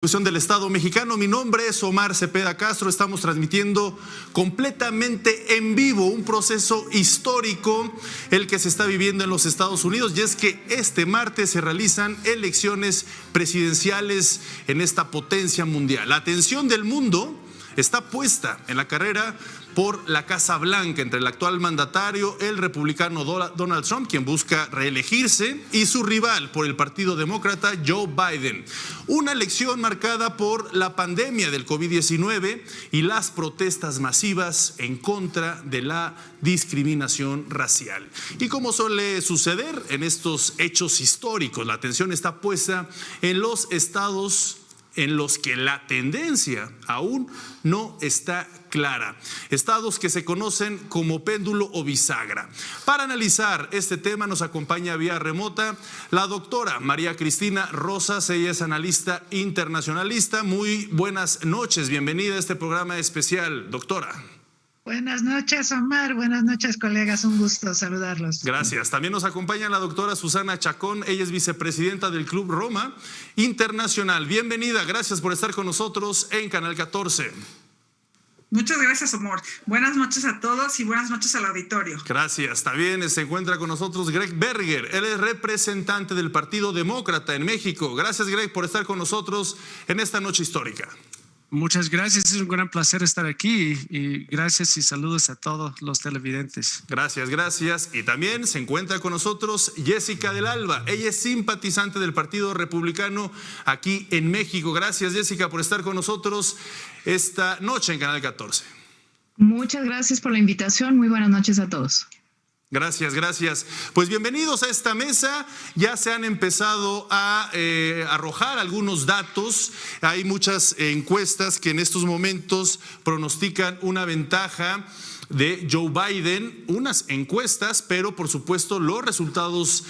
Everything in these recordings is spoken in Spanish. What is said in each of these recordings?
Del Estado mexicano. Mi nombre es Omar Cepeda Castro. Estamos transmitiendo completamente en vivo un proceso histórico el que se está viviendo en los Estados Unidos, y es que este martes se realizan elecciones presidenciales en esta potencia mundial. La atención del mundo está puesta en la carrera por la Casa Blanca entre el actual mandatario, el republicano Donald Trump, quien busca reelegirse, y su rival por el Partido Demócrata, Joe Biden. Una elección marcada por la pandemia del COVID-19 y las protestas masivas en contra de la discriminación racial. Y como suele suceder en estos hechos históricos, la atención está puesta en los estados en los que la tendencia aún no está clara. Estados que se conocen como péndulo o bisagra. Para analizar este tema nos acompaña vía remota la doctora María Cristina Rosas. Ella es analista internacionalista. Muy buenas noches. Bienvenida a este programa especial, doctora. Buenas noches, Omar. Buenas noches, colegas. Un gusto saludarlos. Gracias. También nos acompaña la doctora Susana Chacón. Ella es vicepresidenta del Club Roma Internacional. Bienvenida. Gracias por estar con nosotros en Canal 14. Muchas gracias, Omar. Buenas noches a todos y buenas noches al auditorio. Gracias. También se encuentra con nosotros Greg Berger. Él es representante del Partido Demócrata en México. Gracias, Greg, por estar con nosotros en esta noche histórica. Muchas gracias, es un gran placer estar aquí y gracias y saludos a todos los televidentes. Gracias, gracias. Y también se encuentra con nosotros Jessica del Alba. Ella es simpatizante del Partido Republicano aquí en México. Gracias, Jessica, por estar con nosotros esta noche en Canal 14. Muchas gracias por la invitación. Muy buenas noches a todos. Gracias, gracias. Pues bienvenidos a esta mesa. Ya se han empezado a arrojar algunos datos. Hay muchas encuestas que en estos momentos pronostican una ventaja de Joe Biden. Unas encuestas, pero por supuesto los resultados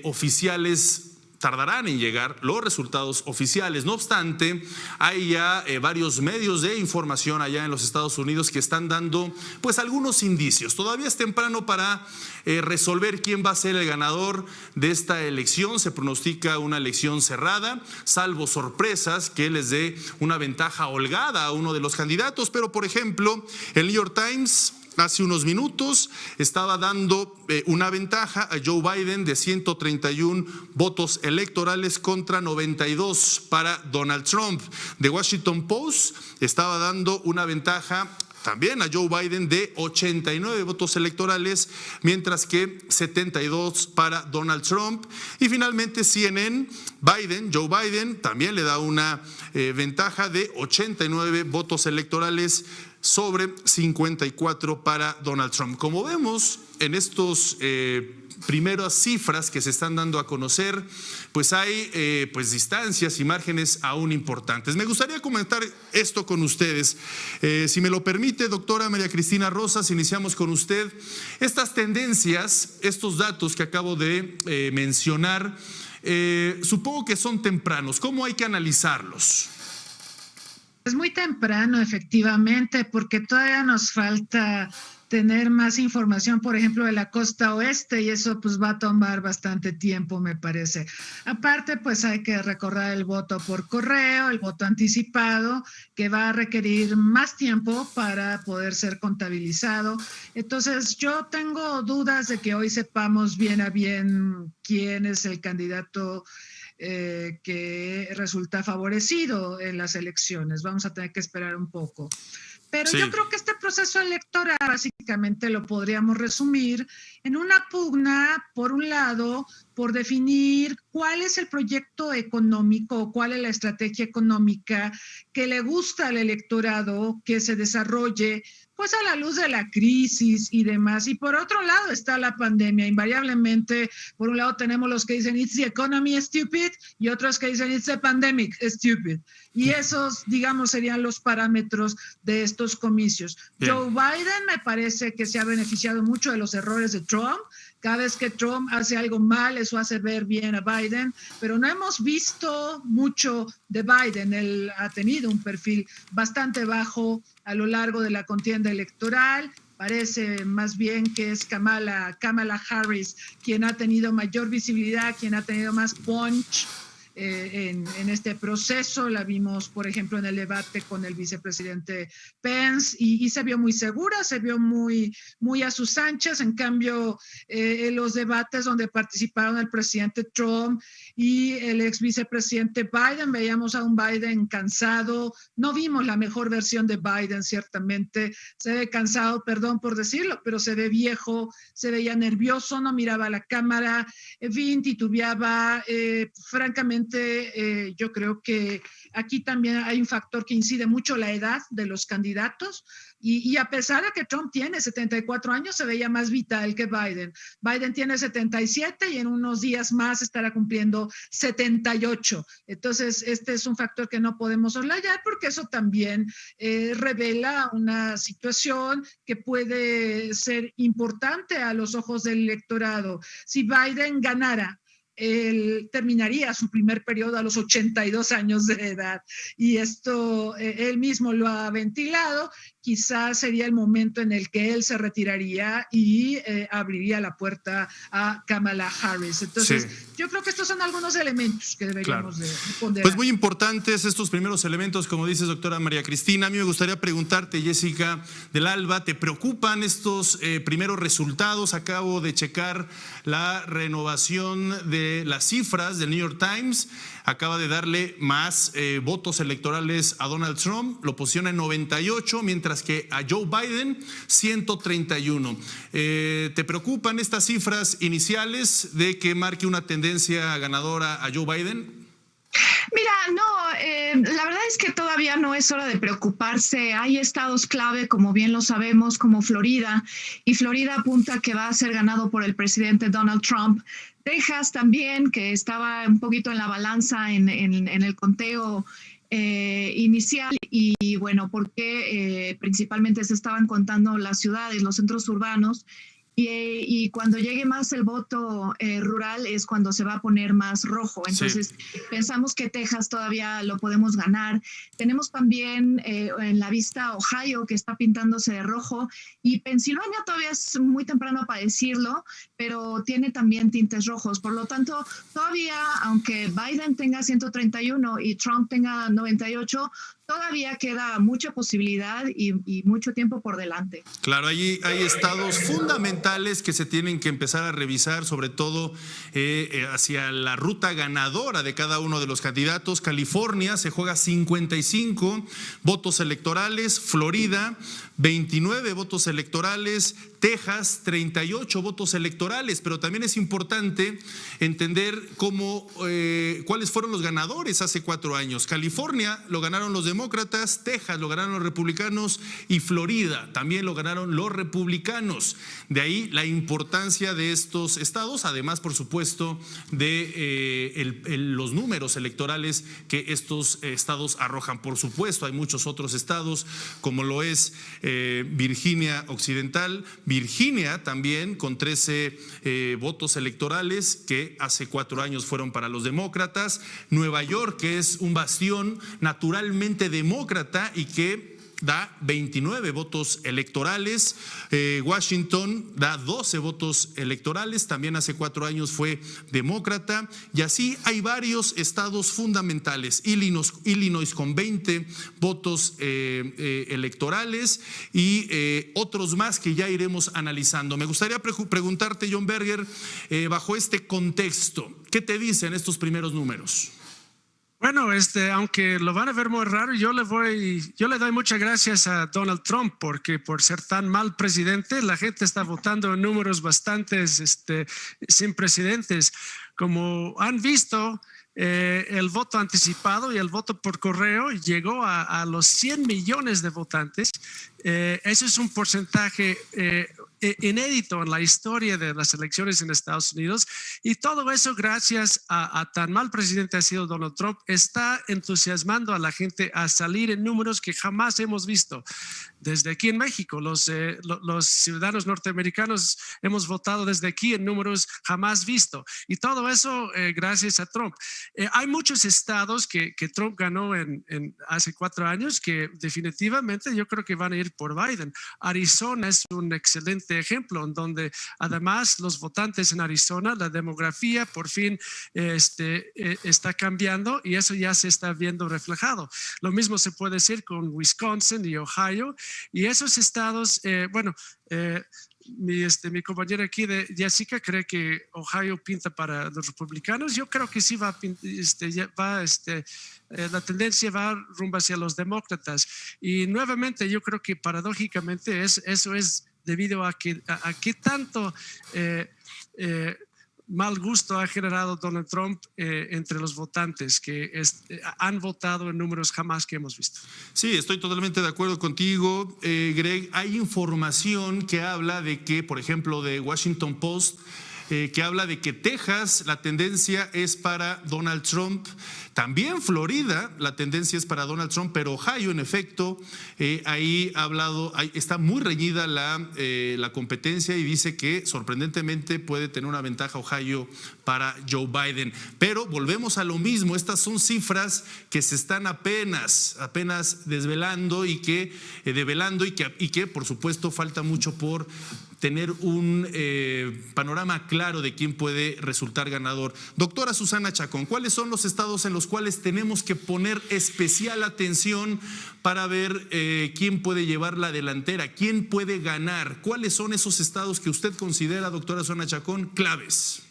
oficiales tardarán en llegar, los resultados oficiales. No obstante, hay ya varios medios de información allá en los Estados Unidos que están dando pues algunos indicios. Todavía es temprano para resolver quién va a ser el ganador de esta elección. Se pronostica una elección cerrada, salvo sorpresas que les dé una ventaja holgada a uno de los candidatos. Pero, por ejemplo, el New York Times hace unos minutos estaba dando una ventaja a Joe Biden de 131 votos electorales contra 92 para Donald Trump. The Washington Post estaba dando una ventaja también a Joe Biden de 89 votos electorales, mientras que 72 para Donald Trump. Y finalmente CNN, Joe Biden también le da una ventaja de 89 votos electorales sobre 54 para Donald Trump. Como vemos en estos primeras cifras que se están dando a conocer, pues hay pues distancias y márgenes aún importantes. Me gustaría comentar esto con ustedes. Si me lo permite, doctora María Cristina Rosas, iniciamos con usted. Estas tendencias, estos datos que acabo de mencionar, supongo que son tempranos. ¿Cómo hay que analizarlos? Es muy temprano, efectivamente, porque todavía nos falta tener más información, por ejemplo, de la costa oeste, y eso pues va a tomar bastante tiempo, me parece. Aparte, pues hay que recordar el voto por correo, el voto anticipado, que va a requerir más tiempo para poder ser contabilizado. Entonces, yo tengo dudas de que hoy sepamos bien a bien quién es el candidato que resulta favorecido en las elecciones. Vamos a tener que esperar un poco. Pero sí, yo creo que este proceso electoral básicamente lo podríamos resumir en una pugna, por un lado, por definir cuál es el proyecto económico, cuál es la estrategia económica que le gusta al electorado que se desarrolle pues a la luz de la crisis y demás. Y por otro lado está la pandemia. Invariablemente, por un lado tenemos los que dicen it's the economy stupid y otros que dicen it's the pandemic stupid. Y esos, digamos, serían los parámetros de estos comicios. Bien. Joe Biden me parece que se ha beneficiado mucho de los errores de Trump. Cada vez que Trump hace algo mal, eso hace ver bien a Biden, pero no hemos visto mucho de Biden. Él ha tenido un perfil bastante bajo a lo largo de la contienda electoral. Parece más bien que es Kamala Harris quien ha tenido mayor visibilidad, quien ha tenido más punch en este proceso. La vimos, por ejemplo, en el debate con el vicepresidente Pence y se vio muy segura, se vio muy a sus anchas. En cambio, en los debates donde participaron el presidente Trump y el ex vicepresidente Biden, veíamos a un Biden cansado. No vimos la mejor versión de Biden, ciertamente. Se ve cansado, perdón por decirlo, pero se ve viejo, se veía nervioso, no miraba a la cámara, titubeaba. Francamente, yo creo que aquí también hay un factor que incide mucho, la edad de los candidatos. Y a pesar de que Trump tiene 74 años, se veía más vital que Biden. Biden tiene 77 y en unos días más estará cumpliendo 78. Entonces, este es un factor que no podemos soslayar, porque eso también revela una situación que puede ser importante a los ojos del electorado. Si Biden ganara, él terminaría su primer periodo a los 82 años de edad, y esto él mismo lo ha ventilado. Quizás sería el momento en el que él se retiraría y abriría la puerta a Kamala Harris. Entonces, sí, yo creo que estos son algunos elementos que deberíamos de ponderar. Pues muy importantes estos primeros elementos, como dices, doctora María Cristina. A mí me gustaría preguntarte, Jessica del Alba, ¿te preocupan estos primeros resultados? Acabo de checar la renovación de las cifras del New York Times. Acaba de darle más votos electorales a Donald Trump, lo posiciona en 98, mientras que a Joe Biden 131. ¿Te preocupan estas cifras iniciales de que marque una tendencia ganadora a Joe Biden? Mira, no, la verdad es que todavía no es hora de preocuparse. Hay estados clave, como bien lo sabemos, como Florida, y Florida apunta que va a ser ganado por el presidente Donald Trump. Texas también, que estaba un poquito en la balanza en el conteo inicial, y bueno, porque principalmente se estaban contando las ciudades, los centros urbanos, y cuando llegue más el voto rural es cuando se va a poner más rojo. Entonces, sí, pensamos que Texas todavía lo podemos ganar. Tenemos también en la vista Ohio, que está pintándose de rojo, y Pensilvania todavía es muy temprano para decirlo, pero tiene también tintes rojos. Por lo tanto, todavía, aunque Biden tenga 131 y Trump tenga 98, todavía queda mucha posibilidad y mucho tiempo por delante. Claro, hay estados fundamentales que se tienen que empezar a revisar, sobre todo hacia la ruta ganadora de cada uno de los candidatos. California se juega 55 votos electorales, Florida 29 votos electorales, Texas 38 votos electorales, pero también es importante entender cuáles fueron los ganadores hace 4 años. California lo ganaron los demócratas, Texas lo ganaron los republicanos y Florida también lo ganaron los republicanos. De ahí la importancia de estos estados, además, por supuesto, de los números electorales que estos estados arrojan. Por supuesto, hay muchos otros estados, como lo es Virginia Occidental, Virginia también con 13 votos electorales que hace 4 años fueron para los demócratas, Nueva York, que es un bastión naturalmente demócrata y que da 29 votos electorales, Washington da 12 votos electorales, también hace 4 años fue demócrata, y así hay varios estados fundamentales. Illinois con 20 votos electorales y otros más que ya iremos analizando. Me gustaría preguntarte, John Berger, bajo este contexto, ¿qué te dicen estos primeros números? Bueno, aunque lo van a ver muy raro, yo le doy muchas gracias a Donald Trump, porque por ser tan mal presidente, la gente está votando en números bastante sin precedentes. Como han visto, el voto anticipado y el voto por correo llegó a los 100 millones de votantes. Eso es un porcentaje inédito en la historia de las elecciones en Estados Unidos, y todo eso gracias a tan mal presidente ha sido Donald Trump. Está entusiasmando a la gente a salir en números que jamás hemos visto. Desde aquí en México, los ciudadanos norteamericanos hemos votado desde aquí en números jamás visto, y todo eso gracias a Trump. Hay muchos estados que Trump ganó hace 4 años que definitivamente yo creo que van a ir por Biden. Arizona es un excelente este ejemplo, en donde además los votantes en Arizona, la demografía por fin está cambiando y eso ya se está viendo reflejado. Lo mismo se puede decir con Wisconsin y Ohio, y esos estados, mi compañera aquí de Jessica cree que Ohio pinta para los republicanos. Yo creo que sí la tendencia va rumbo hacia los demócratas. Y nuevamente yo creo que paradójicamente eso es debido a qué tanto mal gusto ha generado Donald Trump entre los votantes que han votado en números jamás que hemos visto. Sí, estoy totalmente de acuerdo contigo, Greg. Hay información que habla de que, por ejemplo, de Washington Post, que habla de que Texas, la tendencia es para Donald Trump. También Florida, la tendencia es para Donald Trump, pero Ohio, en efecto, ahí está muy reñida la competencia y dice que sorprendentemente puede tener una ventaja Ohio para Joe Biden. Pero volvemos a lo mismo, estas son cifras que se están apenas develando y que por supuesto falta mucho por tener un panorama claro de quién puede resultar ganador. Doctora Susana Chacón, ¿cuáles son los estados en los cuales tenemos que poner especial atención para ver quién puede llevar la delantera, quién puede ganar? ¿Cuáles son esos estados que usted considera, doctora Susana Chacón, claves?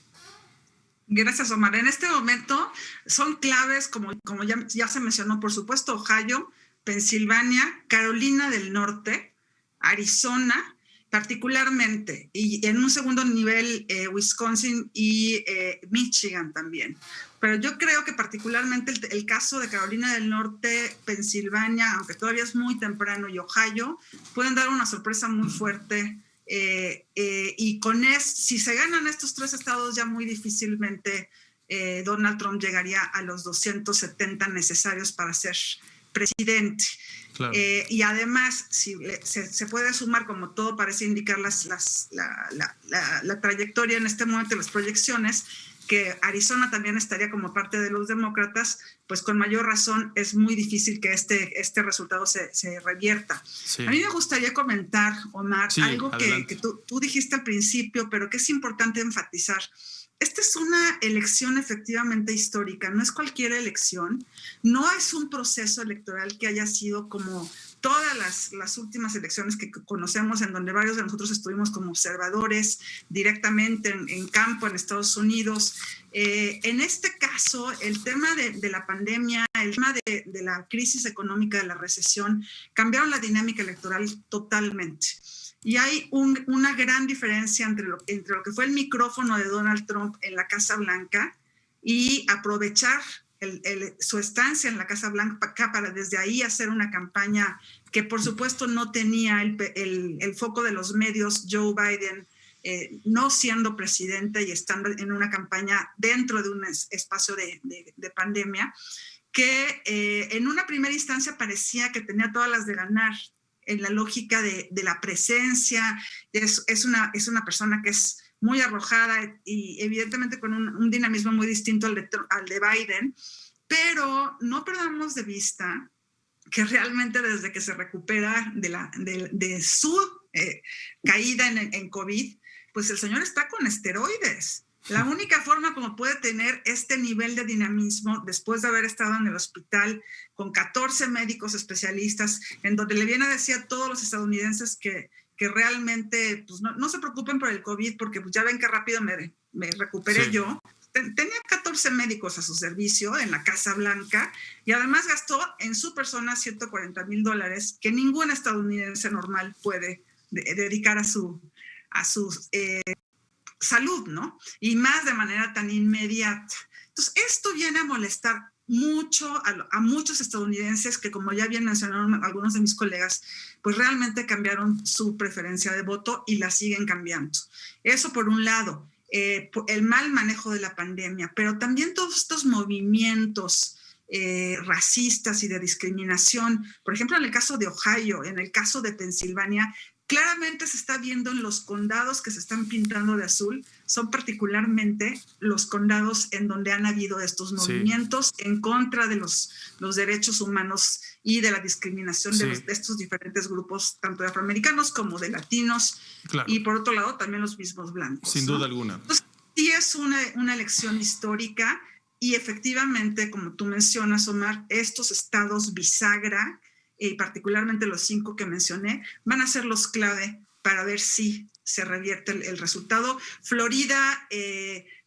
Gracias, Omar. En este momento son claves, como ya se mencionó, por supuesto, Ohio, Pensilvania, Carolina del Norte, Arizona, particularmente, y en un segundo nivel Wisconsin y Michigan también. Pero yo creo que particularmente el caso de Carolina del Norte, Pensilvania, aunque todavía es muy temprano, y Ohio, pueden dar una sorpresa muy fuerte. Y si se ganan estos tres estados, ya muy difícilmente Donald Trump llegaría a los 270 necesarios para ser presidente. Claro. Y además, si se puede sumar, como todo parece indicar la trayectoria en este momento, las proyecciones, que Arizona también estaría como parte de los demócratas, pues con mayor razón es muy difícil que este resultado se revierta. Sí. A mí me gustaría comentar, Omar, algo que tú dijiste al principio, pero que es importante enfatizar. Esta es una elección efectivamente histórica, no es cualquier elección, no es un proceso electoral que haya sido como todas las últimas elecciones que conocemos, en donde varios de nosotros estuvimos como observadores directamente en campo en Estados Unidos. En este caso, el tema de la pandemia, el tema de la crisis económica, de la recesión, cambiaron la dinámica electoral totalmente. Y hay una gran diferencia entre lo que fue el micrófono de Donald Trump en la Casa Blanca y aprovechar su estancia en la Casa Blanca para desde ahí hacer una campaña que por supuesto no tenía el foco de los medios. Joe Biden no siendo presidente y estando en una campaña dentro de un espacio de pandemia, que en una primera instancia parecía que tenía todas las de ganar, en la lógica de la presencia. Es una persona que es muy arrojada y evidentemente con un dinamismo muy distinto al de Biden, pero no perdamos de vista que realmente desde que se recupera de su caída en COVID, pues el señor está con esteroides. La única forma como puede tener este nivel de dinamismo después de haber estado en el hospital con 14 médicos especialistas, en donde le viene a decir a todos los estadounidenses que realmente pues no se preocupen por el COVID, porque pues ya ven que rápido me recuperé. Sí. Yo. Tenía 14 médicos a su servicio en la Casa Blanca y además gastó en su persona $140,000 que ningún estadounidense normal puede dedicar a su salud, ¿no? Y más de manera tan inmediata. Entonces, esto viene a molestar mucho a muchos estadounidenses que, como ya bien mencionaron algunos de mis colegas, pues realmente cambiaron su preferencia de voto y la siguen cambiando. Eso por un lado, el mal manejo de la pandemia, pero también todos estos movimientos racistas y de discriminación. Por ejemplo, en el caso de Ohio, en el caso de Pensilvania, Claramente se está viendo en los condados que se están pintando de azul, son particularmente los condados en donde han habido estos movimientos en contra de los derechos humanos y de la discriminación de estos diferentes grupos, tanto de afroamericanos como de latinos, y por otro lado también los mismos blancos. Sin duda alguna. Entonces, sí es una elección histórica y efectivamente, como tú mencionas, Omar, estos estados bisagra, y particularmente los 5 que mencioné, van a ser los clave para ver si se revierte el resultado. Florida,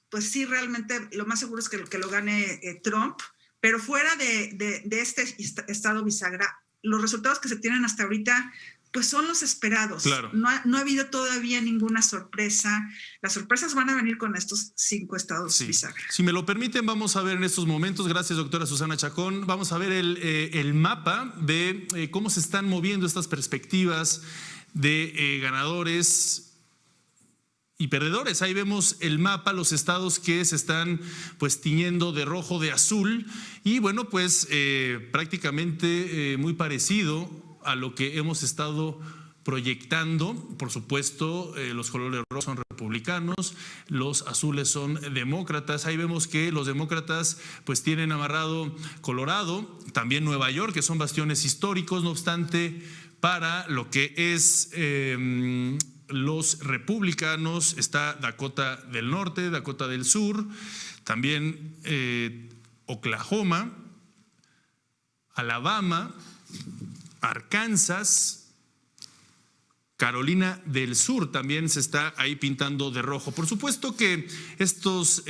pues sí, realmente lo más seguro es que lo gane Trump, pero fuera de este estado bisagra, los resultados que se tienen hasta ahorita pues son los esperados. Claro. No ha habido todavía ninguna sorpresa. Las sorpresas van a venir con estos 5 estados bisagra. Si me lo permiten, vamos a ver en estos momentos, gracias doctora Susana Chacón, vamos a ver el mapa de cómo se están moviendo estas perspectivas de ganadores y perdedores. Ahí vemos el mapa, los estados que se están pues tiñendo de rojo, de azul, y bueno, pues prácticamente muy parecido a lo que hemos estado proyectando. Por supuesto, los colores rojos son republicanos, los azules son demócratas. Ahí vemos que los demócratas pues tienen amarrado Colorado, también Nueva York, que son bastiones históricos. No obstante, para lo que es los republicanos está Dakota del Norte, Dakota del Sur, también Oklahoma, Alabama, Arkansas, Carolina del Sur también se está ahí pintando de rojo. Por supuesto que estos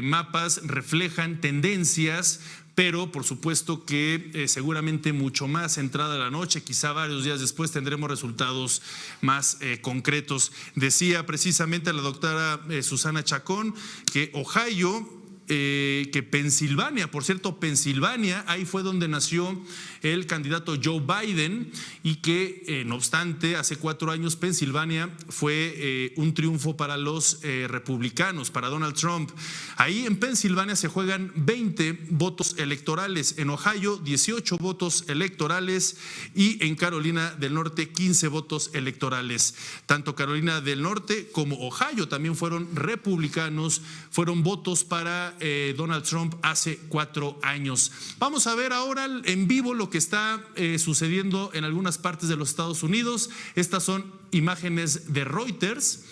mapas reflejan tendencias, pero por supuesto que seguramente mucho más entrada la noche, quizá varios días después tendremos resultados más concretos. Decía precisamente la doctora Susana Chacón que Ohio, que Pensilvania, por cierto, Pensilvania, ahí fue donde nació el candidato Joe Biden, y que no obstante hace 4 años Pensilvania fue un triunfo para los republicanos, para Donald Trump. Ahí en Pensilvania se juegan 20 votos electorales, en Ohio 18 votos electorales y en Carolina del Norte 15 votos electorales. Tanto Carolina del Norte como Ohio también fueron republicanos, fueron votos para Donald Trump hace 4 años. Vamos a ver ahora en vivo lo que está sucediendo en algunas partes de los Estados Unidos. Estas son imágenes de Reuters,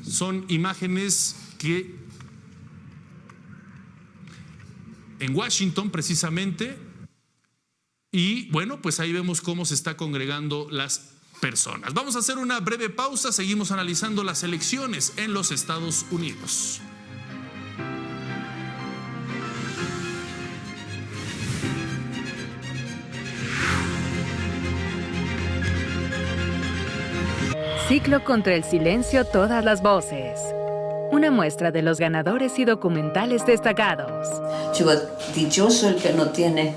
son imágenes que en Washington precisamente, y bueno, pues ahí vemos cómo se está congregando las personas. Vamos a hacer una breve pausa, seguimos analizando las elecciones en los Estados Unidos. Ciclo contra el silencio, todas las voces. Una muestra de los ganadores y documentales destacados. Dichoso el que no tiene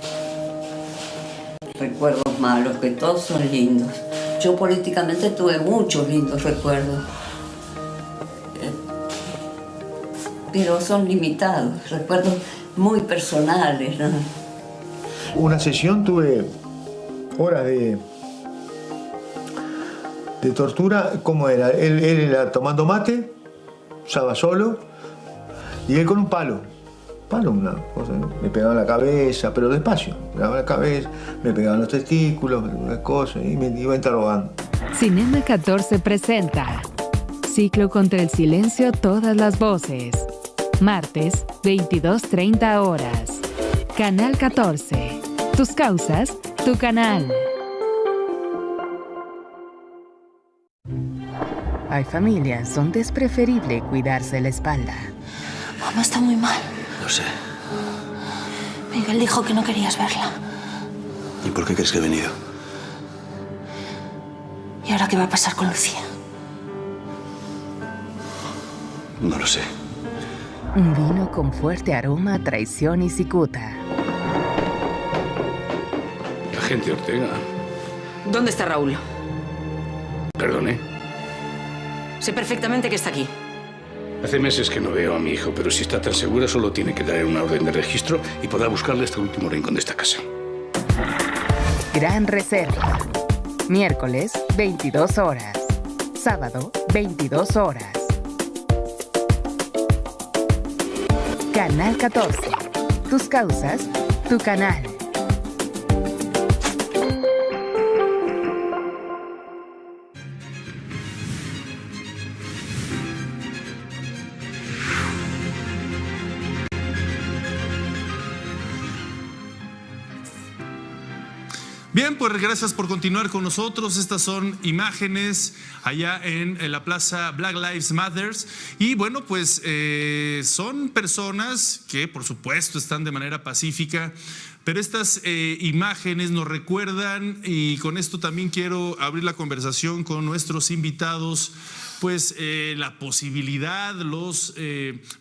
recuerdos malos, que todos son lindos. Yo políticamente tuve muchos lindos recuerdos, pero son limitados, recuerdos muy personales, ¿no? Una sesión tuve horas de tortura. ¿Cómo era? Él era tomando mate, estaba solo, y él con un palo, una cosa, ¿no? Me pegaba en la cabeza, pero despacio, me pegaba en la cabeza, me pegaban los testículos, unas cosas, y me iba interrogando. Cinema 14 presenta Ciclo contra el silencio, todas las voces. Martes, 22:30 horas. Canal 14. Tus causas, tu canal. Hay familias donde es preferible cuidarse la espalda. Mamá está muy mal. Lo sé. Miguel dijo que no querías verla. ¿Y por qué crees que he venido? ¿Y ahora qué va a pasar con Lucía? No lo sé. Un vino con fuerte aroma a traición y cicuta. Agente Ortega. ¿Dónde está Raúl? Perdone. Sé perfectamente que está aquí. Hace meses que no veo a mi hijo, pero si está tan segura solo tiene que traer una orden de registro y podrá buscarle hasta el último rincón de esta casa. Gran Reserva. Miércoles, 22 horas. Sábado, 22 horas. Canal 14. Tus causas, tu canal. Bien, pues gracias por continuar con nosotros. Estas son imágenes allá en la plaza Black Lives Matter. Y bueno, pues son personas que por supuesto están de manera pacífica, pero estas imágenes nos recuerdan, y con esto también quiero abrir la conversación con nuestros invitados, pues la posibilidad, los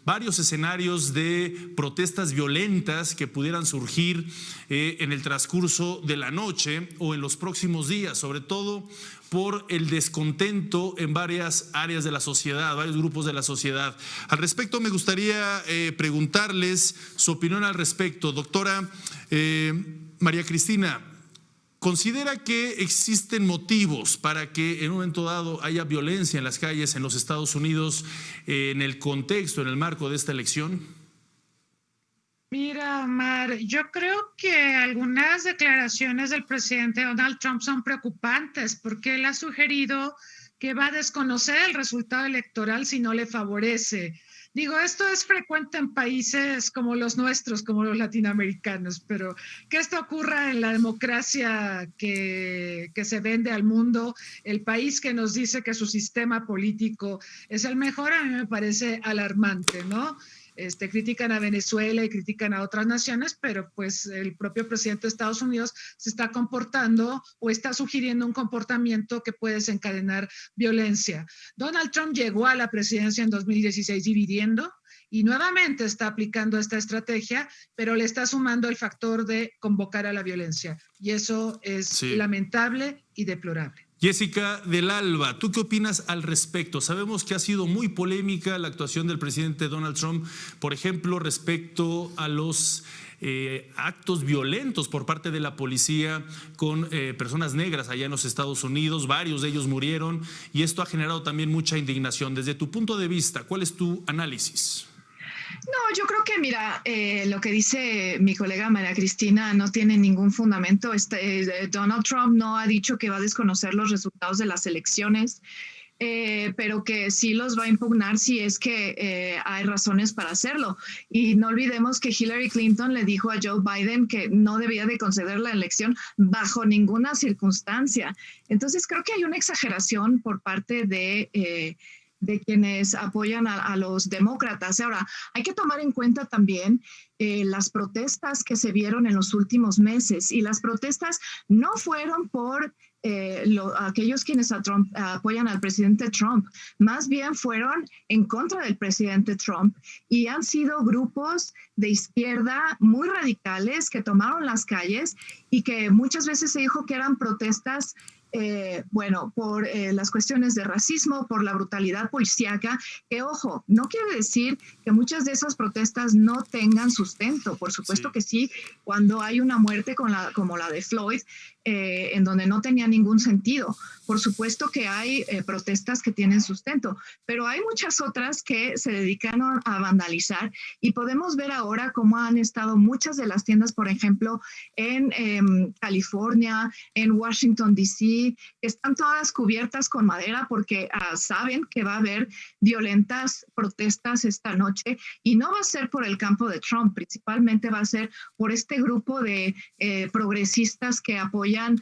varios escenarios de protestas violentas que pudieran surgir en el transcurso de la noche o en los próximos días, sobre todo por el descontento en varias áreas de la sociedad, varios grupos de la sociedad. Al respecto, me gustaría preguntarles su opinión al respecto. Doctora María Cristina, ¿considera que existen motivos para que en un momento dado haya violencia en las calles en los Estados Unidos en el contexto, en el marco de esta elección? Mira, Omar, yo creo que algunas declaraciones del presidente Donald Trump son preocupantes porque él ha sugerido que va a desconocer el resultado electoral si no le favorece. Digo, esto es frecuente en países como los nuestros, como los latinoamericanos, pero que esto ocurra en la democracia que se vende al mundo, el país que nos dice que su sistema político es el mejor, a mí me parece alarmante, ¿no? Critican a Venezuela y critican a otras naciones, pero pues el propio presidente de Estados Unidos se está comportando o está sugiriendo un comportamiento que puede desencadenar violencia. Donald Trump llegó a la presidencia en 2016 dividiendo y nuevamente está aplicando esta estrategia, pero le está sumando el factor de convocar a la violencia. Y eso es lamentable y deplorable. Jessica del Alba, ¿tú qué opinas al respecto? Sabemos que ha sido muy polémica la actuación del presidente Donald Trump, por ejemplo, respecto a los actos violentos por parte de la policía con personas negras allá en los Estados Unidos. Varios de ellos murieron y esto ha generado también mucha indignación. Desde tu punto de vista, ¿cuál es tu análisis? No, yo creo que, mira, lo que dice mi colega María Cristina no tiene ningún fundamento. Donald Trump no ha dicho que va a desconocer los resultados de las elecciones, pero que sí los va a impugnar si es que hay razones para hacerlo. Y no olvidemos que Hillary Clinton le dijo a Joe Biden que no debía de conceder la elección bajo ninguna circunstancia. Entonces creo que hay una exageración por parte de quienes apoyan a los demócratas. Ahora, hay que tomar en cuenta también las protestas que se vieron en los últimos meses, y las protestas no fueron por aquellos quienes apoyan al presidente Trump, más bien fueron en contra del presidente Trump, y han sido grupos de izquierda muy radicales que tomaron las calles y que muchas veces se dijo que eran protestas por las cuestiones de racismo, por la brutalidad policíaca, que ojo, no quiere decir que muchas de esas protestas no tengan sustento. Por supuesto que sí, cuando hay una muerte como la de Floyd, en donde no tenía ningún sentido. Por supuesto que hay protestas que tienen sustento, pero hay muchas otras que se dedicaron a vandalizar, y podemos ver ahora cómo han estado muchas de las tiendas, por ejemplo, en California, en Washington, D.C., que están todas cubiertas con madera porque saben que va a haber violentas protestas esta noche, y no va a ser por el campo de Trump, principalmente va a ser por este grupo de progresistas que apoyan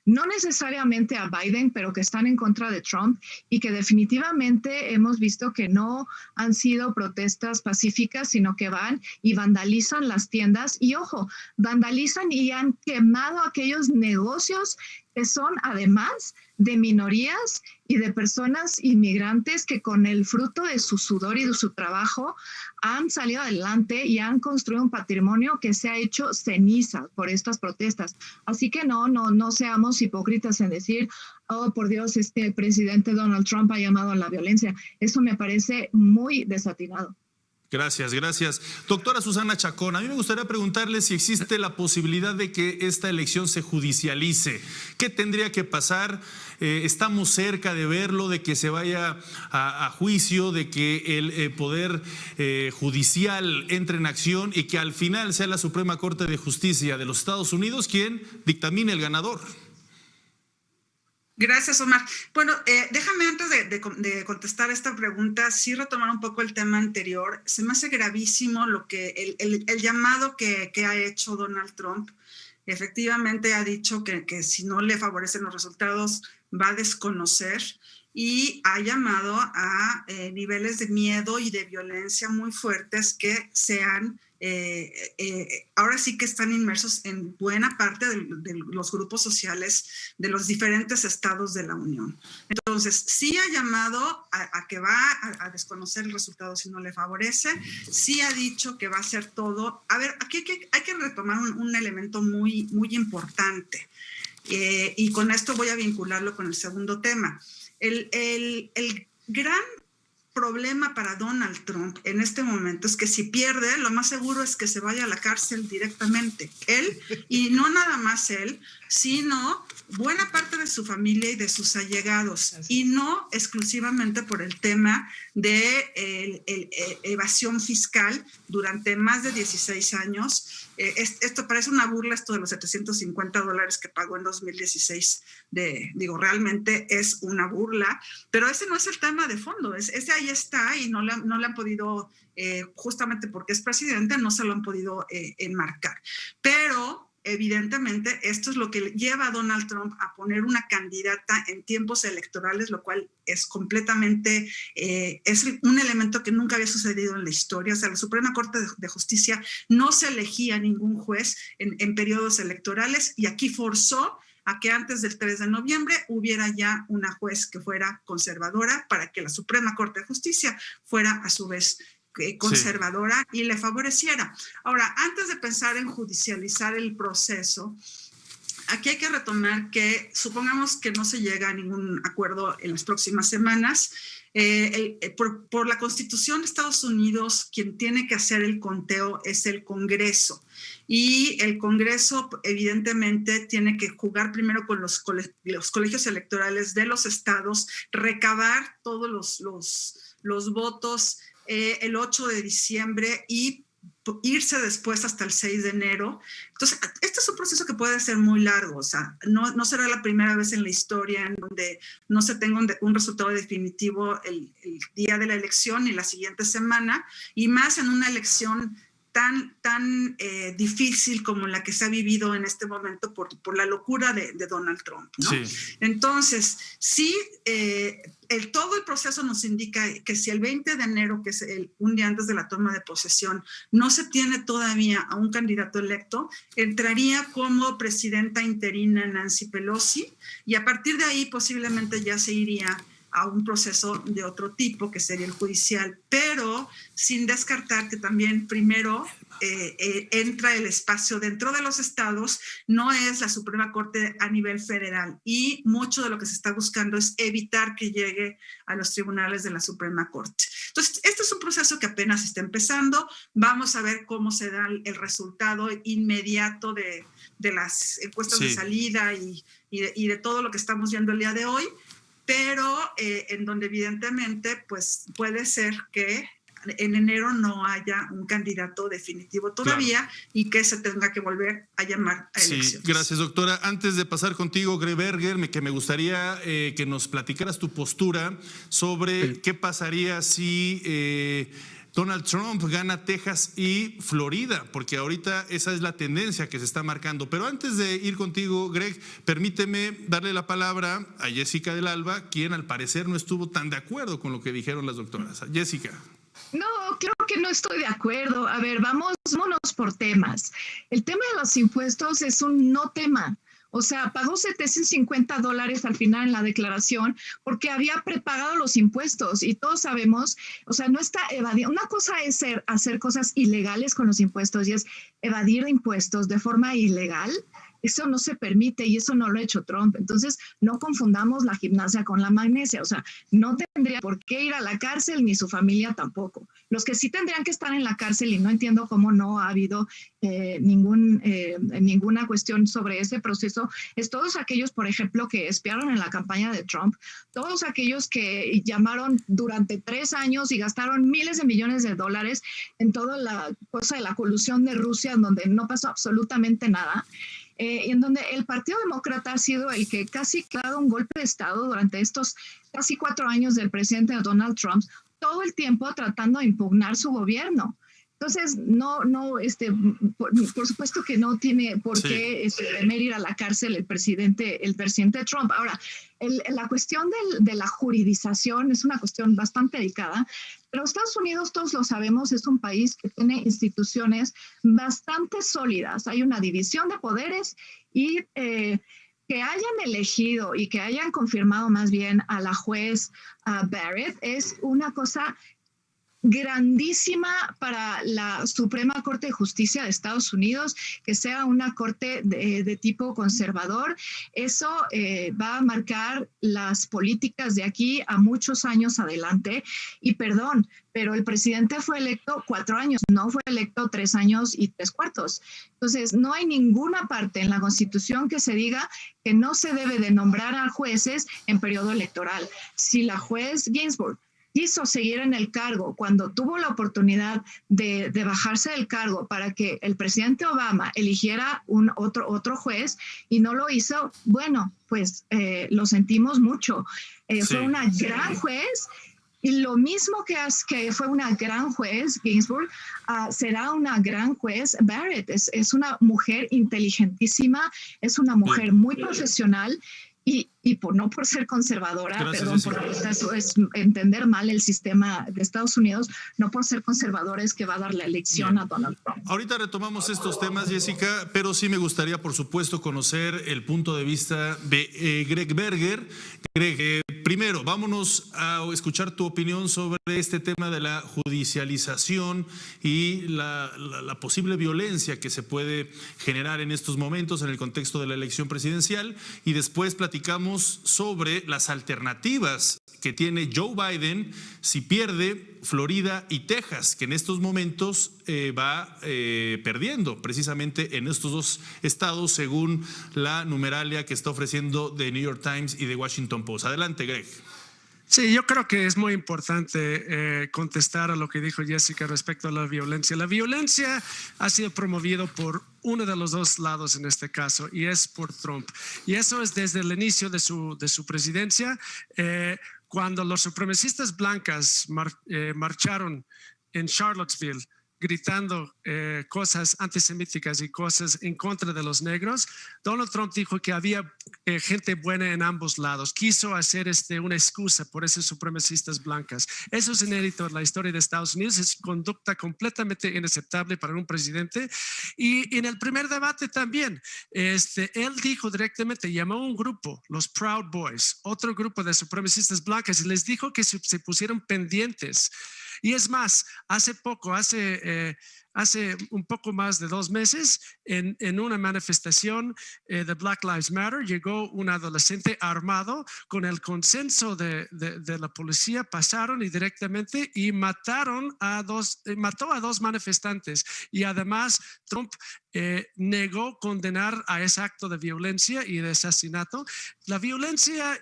no necesariamente a Biden, pero que están en contra de Trump, y que definitivamente hemos visto que no han sido protestas pacíficas, sino que van y vandalizan las tiendas, y ojo, vandalizan y han quemado aquellos negocios que son además de minorías y de personas inmigrantes que con el fruto de su sudor y de su trabajo han salido adelante y han construido un patrimonio que se ha hecho ceniza por estas protestas. Así que no seamos hipócritas en decir, oh, por Dios, presidente Donald Trump ha llamado a la violencia. Eso me parece muy desatinado. Gracias, gracias. Doctora Susana Chacón, a mí me gustaría preguntarle si existe la posibilidad de que esta elección se judicialice. ¿Qué tendría que pasar? Estamos cerca de verlo, de que se vaya a juicio, de que el Poder Judicial entre en acción y que al final sea la Suprema Corte de Justicia de los Estados Unidos quien dictamine el ganador. Gracias, Omar. Bueno, déjame antes de contestar esta pregunta, sí retomar un poco el tema anterior. Se me hace gravísimo lo que el llamado que ha hecho Donald Trump. Efectivamente ha dicho que si no le favorecen los resultados va a desconocer y ha llamado a niveles de miedo y de violencia muy fuertes que sean ahora sí que están inmersos en buena parte de los grupos sociales de los diferentes estados de la Unión. Entonces, sí ha llamado a que va a desconocer el resultado si no le favorece, sí ha dicho que va a hacer todo. A ver, aquí hay que retomar un elemento muy, muy importante y con esto voy a vincularlo con el segundo tema. El gran problema para Donald Trump en este momento es que si pierde, lo más seguro es que se vaya a la cárcel directamente. Él, y no nada más él, sino buena parte de su familia y de sus allegados, y no exclusivamente por el tema de evasión fiscal durante más de 16 años. Esto parece una burla, esto de los $750 que pagó en 2016. Realmente es una burla, pero ese no es el tema de fondo. Ese ahí está y no le han podido, justamente porque es presidente, no se lo han podido enmarcar. Pero evidentemente esto es lo que lleva a Donald Trump a poner una candidata en tiempos electorales, lo cual es completamente, es un elemento que nunca había sucedido en la historia. O sea, la Suprema Corte de Justicia no se elegía ningún juez en periodos electorales y aquí forzó a que antes del 3 de noviembre hubiera ya una juez que fuera conservadora para que la Suprema Corte de Justicia fuera a su vez conservadora y le favoreciera. Ahora, antes de pensar en judicializar el proceso, aquí hay que retomar que supongamos que no se llega a ningún acuerdo en las próximas semanas. Por la Constitución de Estados Unidos, quien tiene que hacer el conteo es el Congreso. Y el Congreso, evidentemente, tiene que jugar primero con los colegios electorales de los estados, recabar todos los votos el 8 de diciembre y irse después hasta el 6 de enero. Entonces, este es un proceso que puede ser muy largo. O sea, no será la primera vez en la historia en donde no se tenga un resultado definitivo el día de la elección ni la siguiente semana, y más en una elección tan difícil como la que se ha vivido en este momento por la locura de Donald Trump, ¿no? Sí. Entonces, sí, todo el proceso nos indica que si el 20 de enero, que es un día antes de la toma de posesión, no se tiene todavía a un candidato electo, entraría como presidenta interina Nancy Pelosi, y a partir de ahí posiblemente ya se iría a un proceso de otro tipo, que sería el judicial, pero sin descartar que también primero entra el espacio dentro de los estados, no es la Suprema Corte a nivel federal, y mucho de lo que se está buscando es evitar que llegue a los tribunales de la Suprema Corte. Entonces, este es un proceso que apenas está empezando. Vamos a ver cómo se da el resultado inmediato de las encuestas de salida y de todo lo que estamos viendo el día de hoy, pero en donde evidentemente pues puede ser que en enero no haya un candidato definitivo todavía, claro, y que se tenga que volver a llamar a elecciones. Sí, gracias, doctora. Antes de pasar contigo, Greberger, que me gustaría que nos platicaras tu postura sobre qué pasaría si Donald Trump gana Texas y Florida, porque ahorita esa es la tendencia que se está marcando. Pero antes de ir contigo, Greg, permíteme darle la palabra a Jessica del Alba, quien al parecer no estuvo tan de acuerdo con lo que dijeron las doctoras. Jessica. No, creo que no estoy de acuerdo. A ver, vámonos por temas. El tema de los impuestos es un no tema. O sea, pagó $750 al final en la declaración porque había prepagado los impuestos, y todos sabemos, o sea, no está evadiendo. Una cosa es hacer cosas ilegales con los impuestos y es evadir impuestos de forma ilegal. Eso no se permite y eso no lo ha hecho Trump. Entonces, no confundamos la gimnasia con la magnesia. O sea, no tendría por qué ir a la cárcel ni su familia tampoco. Los que sí tendrían que estar en la cárcel, y no entiendo cómo no ha habido ninguna cuestión sobre ese proceso, es todos aquellos, por ejemplo, que espiaron en la campaña de Trump, todos aquellos que llamaron durante 3 años y gastaron miles de millones de dólares en toda la cosa de la colusión de Rusia, en donde no pasó absolutamente nada. En donde el Partido Demócrata ha sido el que casi ha dado un golpe de Estado durante estos casi 4 años del presidente Donald Trump, todo el tiempo tratando de impugnar su gobierno. Entonces, por supuesto que no tiene por qué temer ir a la cárcel el presidente Trump. Ahora, la cuestión de la juridización es una cuestión bastante delicada, pero Estados Unidos, todos lo sabemos, es un país que tiene instituciones bastante sólidas. Hay una división de poderes y que hayan elegido y que hayan confirmado más bien a la juez Barrett es una cosa grandísima para la Suprema Corte de Justicia de Estados Unidos, que sea una corte de tipo conservador. Eso va a marcar las políticas de aquí a muchos años adelante. Y perdón, pero el presidente fue electo 4 años, no fue electo 3 años y 3/4. Entonces, no hay ninguna parte en la Constitución que se diga que no se debe de nombrar a jueces en periodo electoral. Si la juez Ginsburg quiso seguir en el cargo cuando tuvo la oportunidad de bajarse del cargo para que el presidente Obama eligiera otro juez y no lo hizo, bueno, pues lo sentimos mucho. Fue una gran juez. Y lo mismo que fue una gran juez, Ginsburg, será una gran juez Barrett. Es una mujer inteligentísima, es una mujer muy profesional. Y no por ser conservadora, porque eso es entender mal el sistema de Estados Unidos, no por ser conservadora es que va a dar la elección a Donald Trump. Ahorita retomamos estos temas, Jessica, pero sí me gustaría, por supuesto, conocer el punto de vista de Greg Berger. Greg, primero, vámonos a escuchar tu opinión sobre este tema de la judicialización y la posible violencia que se puede generar en estos momentos en el contexto de la elección presidencial, y después platicamos sobre las alternativas que tiene Joe Biden si pierde Florida y Texas, que en estos momentos va perdiendo precisamente en estos 2 estados según la numeralia que está ofreciendo The New York Times y The Washington Post. Adelante, Greg. Sí, yo creo que es muy importante contestar a lo que dijo Jessica respecto a la violencia. La violencia ha sido promovido por uno de los 2 lados en este caso, y es por Trump. Y eso es desde el inicio de su presidencia, cuando los supremacistas blancas marcharon en Charlottesville gritando cosas antisemíticas y cosas en contra de los negros. Donald Trump dijo que había gente buena en ambos lados. Quiso hacer una excusa por esos supremacistas blancas. Eso es inédito en la historia de Estados Unidos. Es conducta completamente inaceptable para un presidente. Y en el primer debate también, él dijo directamente, llamó a un grupo, los Proud Boys, otro grupo de supremacistas blancas, y les dijo que se pusieron pendientes. Y es más, hace un poco más de 2 meses, en una manifestación de Black Lives Matter, llegó un adolescente armado. Con el consenso de la policía, pasaron y directamente y mató a 2 manifestantes. Y además, Trump negó condenar a ese acto de violencia y de asesinato. La violencia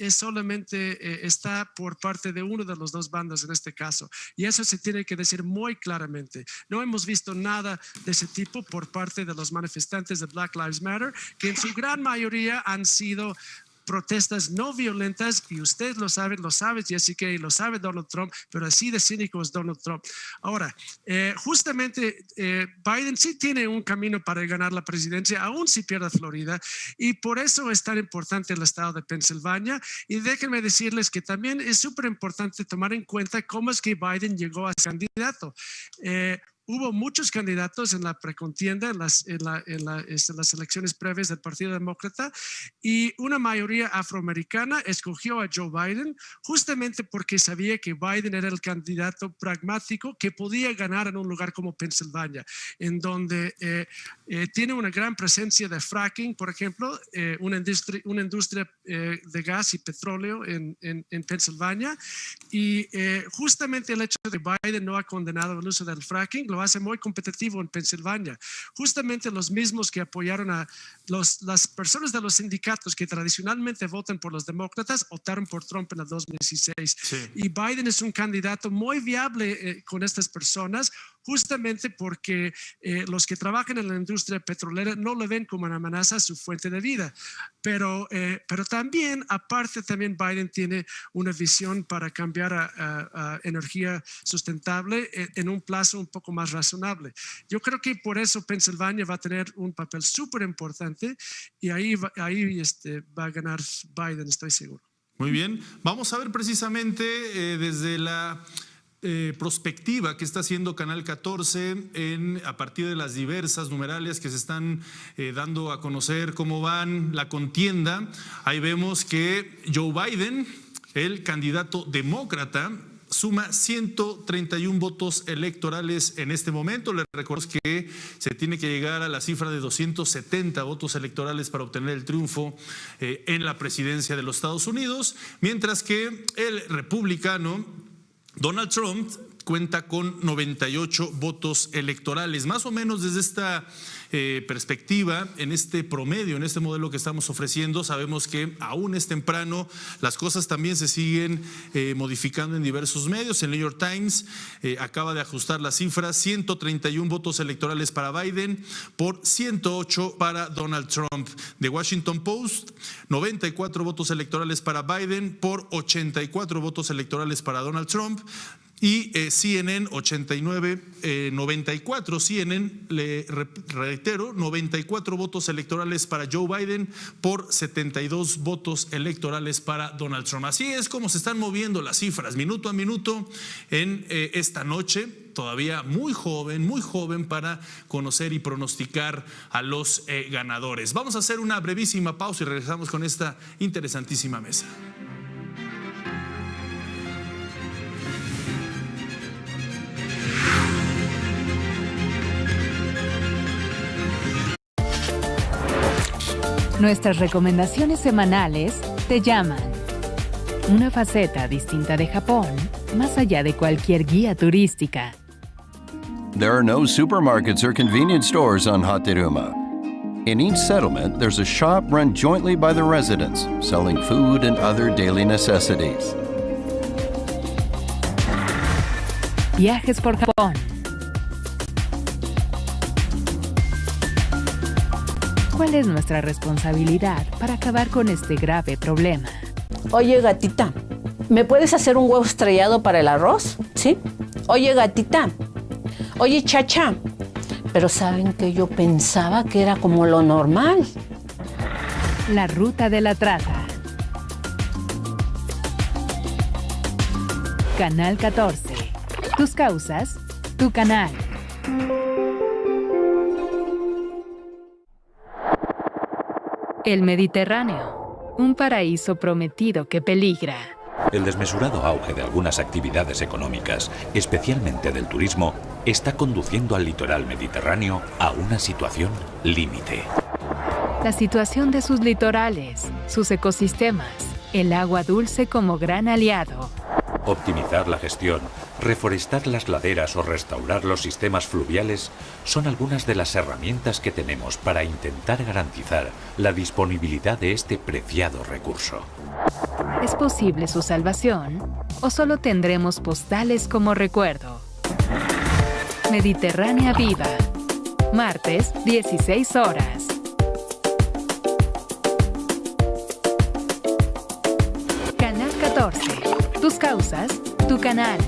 solamente está por parte de uno de los 2 bandos en este caso, y eso se tiene que decir muy claramente. No hemos visto nada de ese tipo por parte de los manifestantes de Black Lives Matter, que en su gran mayoría han sido protestas no violentas, y usted lo sabe Jessica, y lo sabe Donald Trump, pero así de cínico es Donald Trump. Ahora, justamente Biden sí tiene un camino para ganar la presidencia, aún si pierde Florida, y por eso es tan importante el estado de Pensilvania. Y déjenme decirles que también es súper importante tomar en cuenta cómo es que Biden llegó a ser candidato. hubo muchos candidatos en la precontienda, en las elecciones previas del Partido Demócrata, y una mayoría afroamericana escogió a Joe Biden justamente porque sabía que Biden era el candidato pragmático que podía ganar en un lugar como Pensilvania, en donde tiene una gran presencia de fracking, por ejemplo, una industria de gas y petróleo en Pensilvania, y justamente el hecho de que Biden no ha condenado el uso del fracking lo hace muy competitivo en Pensilvania. Justamente los mismos que apoyaron a las personas de los sindicatos que tradicionalmente votan por los demócratas votaron por Trump en el 2016. Sí. Y Biden es un candidato muy viable con estas personas, justamente porque los que trabajan en la industria petrolera no le ven como una amenaza a su fuente de vida. Pero también, aparte, también Biden tiene una visión para cambiar a energía sustentable en un plazo un poco más razonable. Yo creo que por eso Pensilvania va a tener un papel súper importante y ahí va a ganar Biden, estoy seguro. Muy bien. Vamos a ver precisamente desde la prospectiva que está haciendo Canal 14 a partir de las diversas numeralias que se están dando a conocer cómo van la contienda. Ahí vemos que Joe Biden, el candidato demócrata, suma 131 votos electorales en este momento. Les recuerdo que se tiene que llegar a la cifra de 270 votos electorales para obtener el triunfo en la presidencia de los Estados Unidos, mientras que el republicano Donald Trump cuenta con 98 votos electorales. Más o menos desde esta perspectiva, en este promedio, en este modelo que estamos ofreciendo, sabemos que aún es temprano, las cosas también se siguen modificando en diversos medios. El New York Times acaba de ajustar las cifras: 131 votos electorales para Biden por 108 para Donald Trump. The Washington Post, 94 votos electorales para Biden por 84 votos electorales para Donald Trump. Y CNN 94, CNN, le reitero, 94 votos electorales para Joe Biden por 72 votos electorales para Donald Trump. Así es como se están moviendo las cifras minuto a minuto en esta noche, todavía muy joven para conocer y pronosticar a los ganadores. Vamos a hacer una brevísima pausa y regresamos con esta interesantísima mesa. Nuestras recomendaciones semanales te llaman. Una faceta distinta de Japón, más allá de cualquier guía turística. There are no supermarkets or convenience stores on Hateruma. In each settlement, there's a shop run jointly by the residents, selling food and other daily necessities. Viajes por Japón. ¿Cuál es nuestra responsabilidad para acabar con este grave problema? Oye, gatita, ¿me puedes hacer un huevo estrellado para el arroz? ¿Sí? Oye, gatita. Oye, chacha. Pero ¿saben que yo pensaba que era como lo normal? La ruta de la trata. Canal 14. Tus causas, tu canal. El Mediterráneo, un paraíso prometido que peligra. El desmesurado auge de algunas actividades económicas, especialmente del turismo, está conduciendo al litoral mediterráneo a una situación límite. La situación de sus litorales, sus ecosistemas, el agua dulce como gran aliado. Optimizar la gestión, reforestar las laderas o restaurar los sistemas fluviales son algunas de las herramientas que tenemos para intentar garantizar la disponibilidad de este preciado recurso. ¿Es posible su salvación o solo tendremos postales como recuerdo? Mediterránea Viva, martes, 16 horas. Canal 14. Tus causas, tu canal.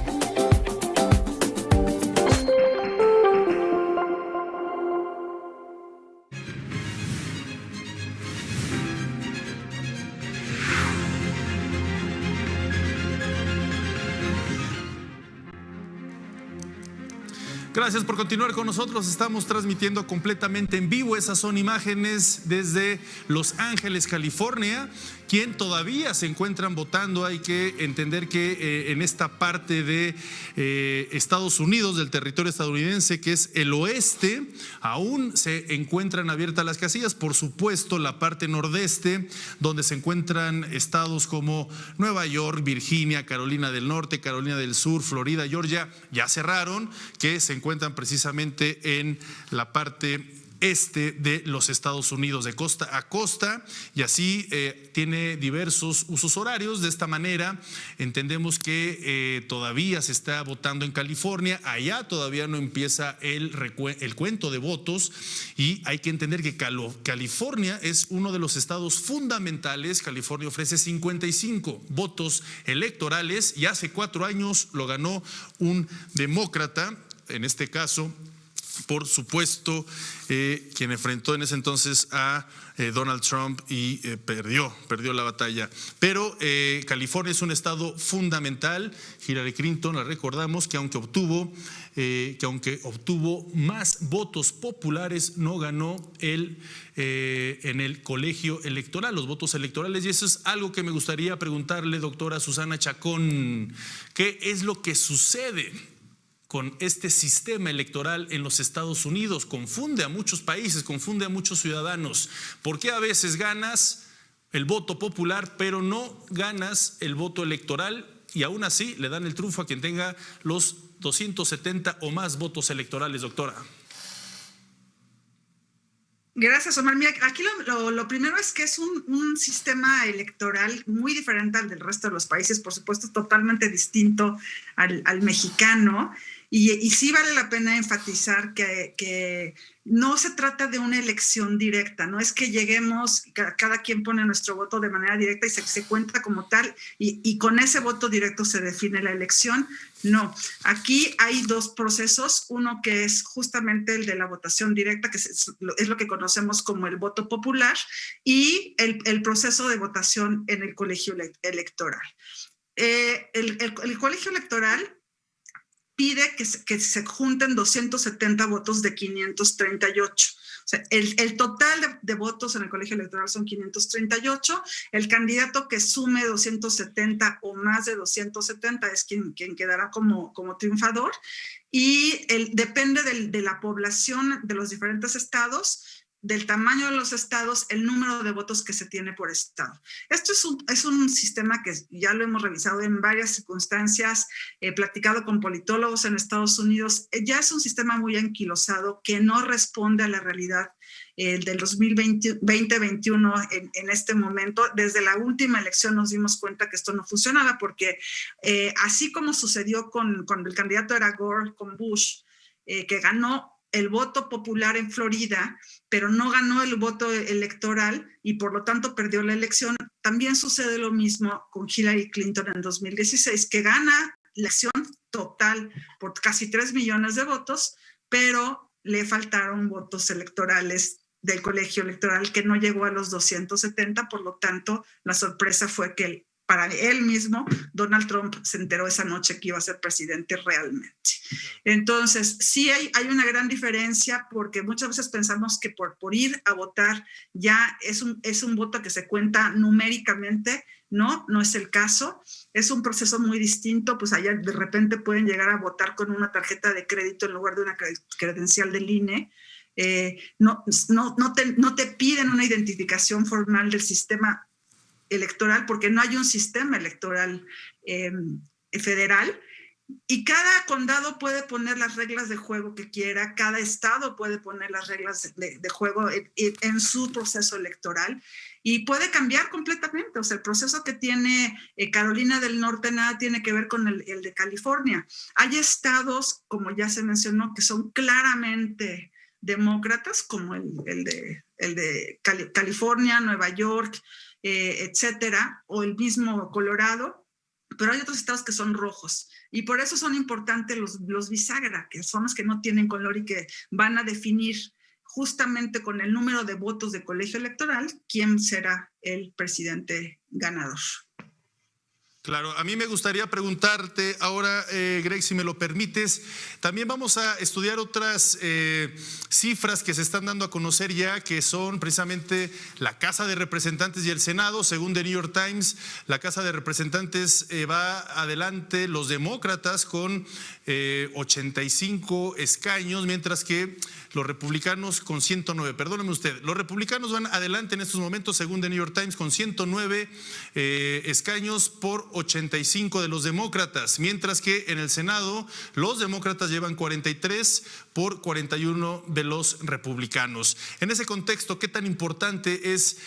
Gracias por continuar con nosotros. Estamos transmitiendo completamente en vivo. Esas son imágenes desde Los Ángeles, California. Quien todavía se encuentran votando, hay que entender que en esta parte de Estados Unidos, del territorio estadounidense, que es el oeste, aún se encuentran abiertas las casillas. Por supuesto, la parte nordeste, donde se encuentran estados como Nueva York, Virginia, Carolina del Norte, Carolina del Sur, Florida, Georgia, ya cerraron, que se encuentran precisamente en la parte este de los Estados Unidos, de costa a costa, y así tiene diversos usos horarios. De esta manera entendemos que todavía se está votando en California, allá todavía no empieza el cuento de votos, y hay que entender que California es uno de los estados fundamentales. California ofrece 55 votos electorales y hace 4 años lo ganó un demócrata, en este caso, por supuesto, quien enfrentó en ese entonces a Donald Trump y perdió la batalla. Pero California es un estado fundamental. Hillary Clinton, la recordamos, que aunque obtuvo más votos populares, no ganó en el colegio electoral, los votos electorales. Y eso es algo que me gustaría preguntarle, doctora Susana Chacón. ¿Qué es lo que sucede con este sistema electoral en los Estados Unidos? Confunde a muchos países, confunde a muchos ciudadanos. ¿Por qué a veces ganas el voto popular, pero no ganas el voto electoral? Y aún así le dan el triunfo a quien tenga los 270 o más votos electorales, doctora. Gracias, Omar. Mira, aquí lo primero es que es un sistema electoral muy diferente al del resto de los países, por supuesto, totalmente distinto al mexicano. Y sí vale la pena enfatizar que no se trata de una elección directa, no es que lleguemos, cada quien pone nuestro voto de manera directa y se cuenta como tal, y con ese voto directo se define la elección. No, aquí hay 2 procesos, uno que es justamente el de la votación directa, que es lo que conocemos como el voto popular, y el proceso de votación en el colegio electoral. El colegio electoral pide que se junten 270 votos de 538. O sea, el total de votos en el colegio electoral son 538. El candidato que sume 270 o más de 270 es quien quedará como triunfador. Y depende de la población de los diferentes estados, del tamaño de los estados, el número de votos que se tiene por estado. Esto es un sistema que ya lo hemos revisado en varias circunstancias, platicado con politólogos en Estados Unidos. Ya es un sistema muy anquilosado que no responde a la realidad del 2021 en este momento. Desde la última elección nos dimos cuenta que esto no funcionaba, porque así como sucedió con el candidato era Gore, con Bush, que ganó el voto popular en Florida, pero no ganó el voto electoral y por lo tanto perdió la elección. También sucede lo mismo con Hillary Clinton en 2016, que gana la elección total por casi 3 millones de votos, pero le faltaron votos electorales del colegio electoral, que no llegó a los 270. Por lo tanto, la sorpresa fue que para él mismo, Donald Trump se enteró esa noche que iba a ser presidente realmente. Entonces, sí hay una gran diferencia, porque muchas veces pensamos que por ir a votar ya es un voto que se cuenta numéricamente. No es el caso. Es un proceso muy distinto. Pues allá de repente pueden llegar a votar con una tarjeta de crédito en lugar de una credencial del INE. No te piden una identificación formal del sistema electoral, porque no hay un sistema electoral federal, y cada condado puede poner las reglas de juego que quiera, cada estado puede poner las reglas de juego en su proceso electoral, y puede cambiar completamente. O sea, el proceso que tiene Carolina del Norte nada tiene que ver con el de California. Hay estados, como ya se mencionó, que son claramente demócratas, como el de California, Nueva York, etcétera, o el mismo Colorado, pero hay otros estados que son rojos, y por eso son importantes los bisagra, que son los que no tienen color y que van a definir justamente con el número de votos de colegio electoral quién será el presidente ganador. Claro, a mí me gustaría preguntarte ahora, Greg, si me lo permites, también vamos a estudiar otras cifras que se están dando a conocer ya, que son precisamente la Casa de Representantes y el Senado. Según The New York Times, la Casa de Representantes va adelante los demócratas con 85 escaños, mientras que los republicanos con 109. Perdóneme usted, los republicanos van adelante en estos momentos, según The New York Times, con 109 escaños por 85 de los demócratas, mientras que en el Senado los demócratas llevan 43 por 41 de los republicanos. En ese contexto, ¿qué tan importante es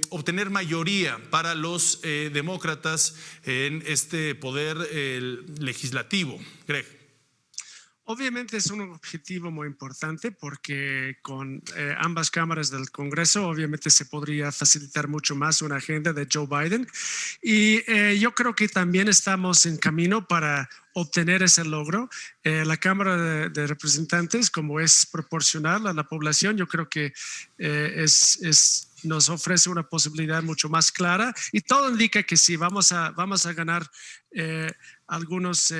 obtener mayoría para los demócratas en este poder legislativo? Greg. Obviamente es un objetivo muy importante porque con ambas cámaras del Congreso obviamente se podría facilitar mucho más una agenda de Joe Biden y yo creo que también estamos en camino para obtener ese logro. La Cámara de Representantes, como es proporcional a la población, yo creo que nos ofrece una posibilidad mucho más clara y todo indica que sí, vamos a ganar algunas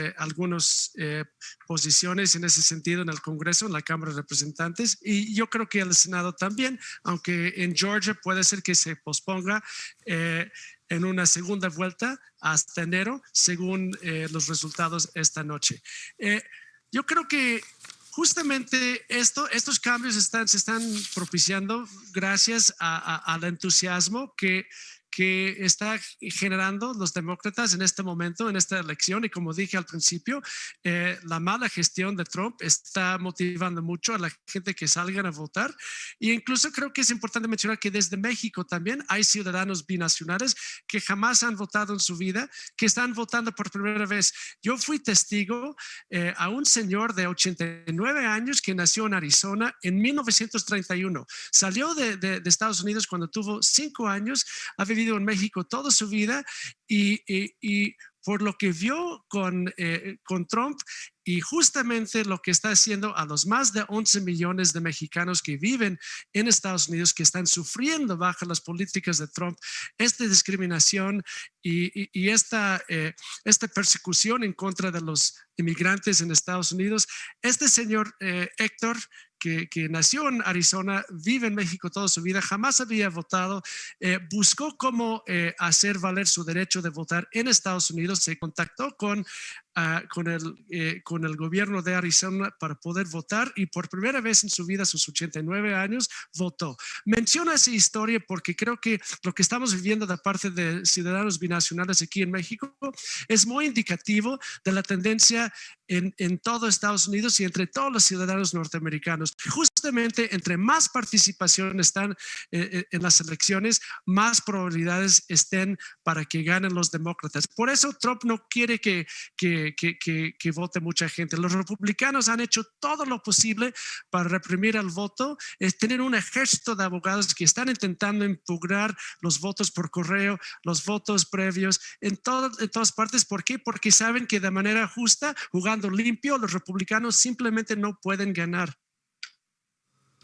posiciones en ese sentido en el Congreso, en la Cámara de Representantes, y yo creo que el Senado también, aunque en Georgia puede ser que se posponga en una segunda vuelta hasta enero, según los resultados esta noche. Yo creo que justamente estos cambios se están propiciando gracias al entusiasmo que está generando los demócratas en este momento, en esta elección. Y como dije al principio, la mala gestión de Trump está motivando mucho a la gente que salgan a votar. E incluso creo que es importante mencionar que desde México también hay ciudadanos binacionales que jamás han votado en su vida, que están votando por primera vez. Yo fui testigo a un señor de 89 años que nació en Arizona en 1931. Salió de Estados Unidos cuando tuvo 5 años, ha vivido en México toda su vida y por lo que vio con Trump y justamente lo que está haciendo a los más de 11 millones de mexicanos que viven en Estados Unidos, que están sufriendo bajo las políticas de Trump, esta discriminación y esta persecución en contra de los inmigrantes en Estados Unidos. Este señor Héctor, que nació en Arizona, vive en México toda su vida, jamás había votado, buscó cómo hacer valer su derecho de votar en Estados Unidos, se contactó con el gobierno de Arizona para poder votar y por primera vez en su vida, a sus 89 años, votó. Menciono esa historia porque creo que lo que estamos viviendo de parte de ciudadanos binacionales aquí en México es muy indicativo de la tendencia en todo Estados Unidos y entre todos los ciudadanos norteamericanos. Justamente entre más participación están en las elecciones, más probabilidades estén para que ganen los demócratas. Por eso Trump no quiere que vote mucha gente. Los republicanos han hecho todo lo posible para reprimir el voto. Es tener un ejército de abogados que están intentando impugnar los votos por correo, los votos previos en todas partes. ¿Por qué? Porque saben que de manera justa, jugando limpio, los republicanos simplemente no pueden ganar.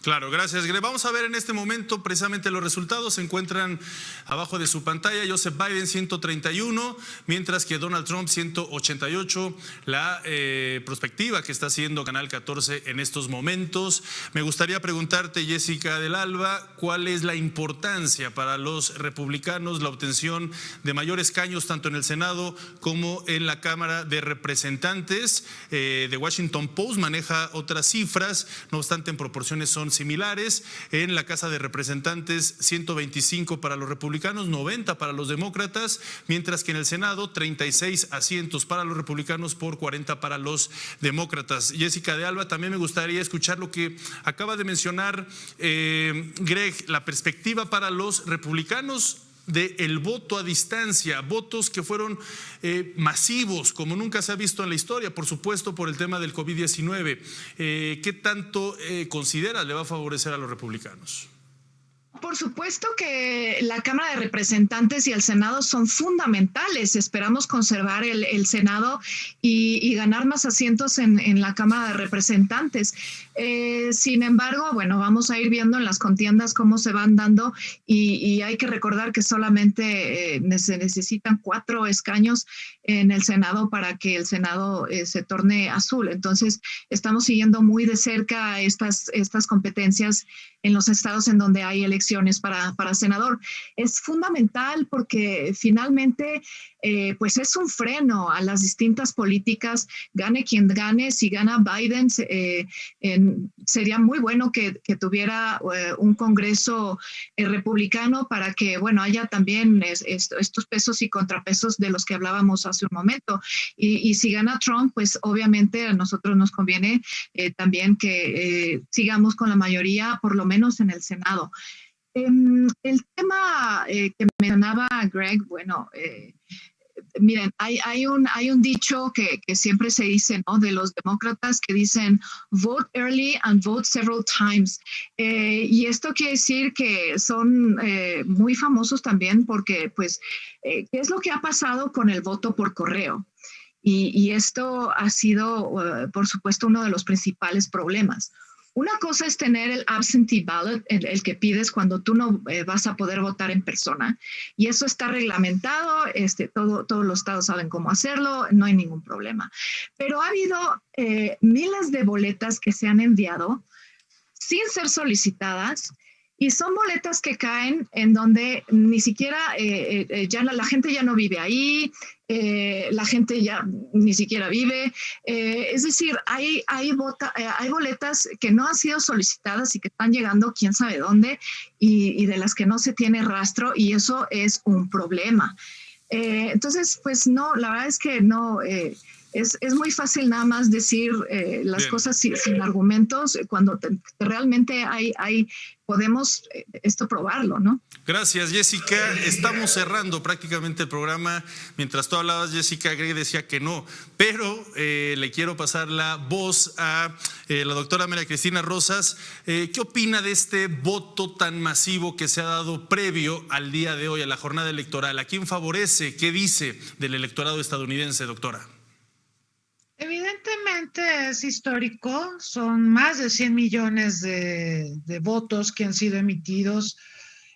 Claro, gracias, Greg. Vamos a ver en este momento precisamente los resultados. Se encuentran abajo de su pantalla. Joseph Biden 131, mientras que Donald Trump 188. La perspectiva que está haciendo Canal 14 en estos momentos. Me gustaría preguntarte, Jessica del Alba, ¿cuál es la importancia para los republicanos la obtención de mayores escaños tanto en el Senado como en la Cámara de Representantes? The Washington Post maneja otras cifras, no obstante en proporciones son similares. En la Casa de Representantes 125 para los republicanos, 90 para los demócratas, mientras que en el Senado 36 asientos para los republicanos por 40 para los demócratas. Jessica de Alba, también me gustaría escuchar lo que acaba de mencionar Greg, la perspectiva para los republicanos del voto a distancia, votos que fueron masivos como nunca se ha visto en la historia, por supuesto por el tema del COVID-19. ¿Qué tanto considera le va a favorecer a los republicanos? Por supuesto que la Cámara de Representantes y el Senado son fundamentales. Esperamos conservar el Senado y ganar más asientos en la Cámara de Representantes. Sin embargo, bueno, vamos a ir viendo en las contiendas cómo se van dando y hay que recordar que solamente se necesitan 4 escaños en el Senado para que el Senado se torne azul. Entonces, estamos siguiendo muy de cerca estas competencias en los estados en donde hay elecciones para senador. Es fundamental porque finalmente pues es un freno a las distintas políticas, gane quien gane. Si gana Biden, sería muy bueno que tuviera un Congreso republicano para que, bueno, haya también estos pesos y contrapesos de los que hablábamos hace un momento. Y si gana Trump, pues obviamente a nosotros nos conviene también que sigamos con la mayoría, por lo menos en el Senado. El tema que mencionaba Greg, bueno, miren, hay un dicho que siempre se dice, ¿no?, de los demócratas, que dicen vote early and vote several times. Y esto quiere decir que son muy famosos también porque, pues, ¿qué es lo que ha pasado con el voto por correo? Y esto ha sido, por supuesto, uno de los principales problemas. Una cosa es tener el absentee ballot, el que pides cuando tú no vas a poder votar en persona. Y eso está reglamentado, todos los estados saben cómo hacerlo, no hay ningún problema. Pero ha habido miles de boletas que se han enviado sin ser solicitadas. Y son boletas que caen en donde ni siquiera ya la gente ya no vive ahí, la gente ya ni siquiera vive. Es decir, hay boletas que no han sido solicitadas y que están llegando quién sabe dónde y de las que no se tiene rastro, y eso es un problema. Entonces, pues no, la verdad es que no... Es muy fácil nada más decir las cosas sin argumentos cuando realmente podemos probarlo, ¿no? Gracias, Jessica. Estamos cerrando prácticamente el programa. Mientras tú hablabas, Jessica, Greg decía que no, pero le quiero pasar la voz a la doctora María Cristina Rosas. ¿Qué opina de este voto tan masivo que se ha dado previo al día de hoy, a la jornada electoral? ¿A quién favorece? ¿Qué dice del electorado estadounidense, doctora? Evidentemente es histórico, son más de 100 millones de votos que han sido emitidos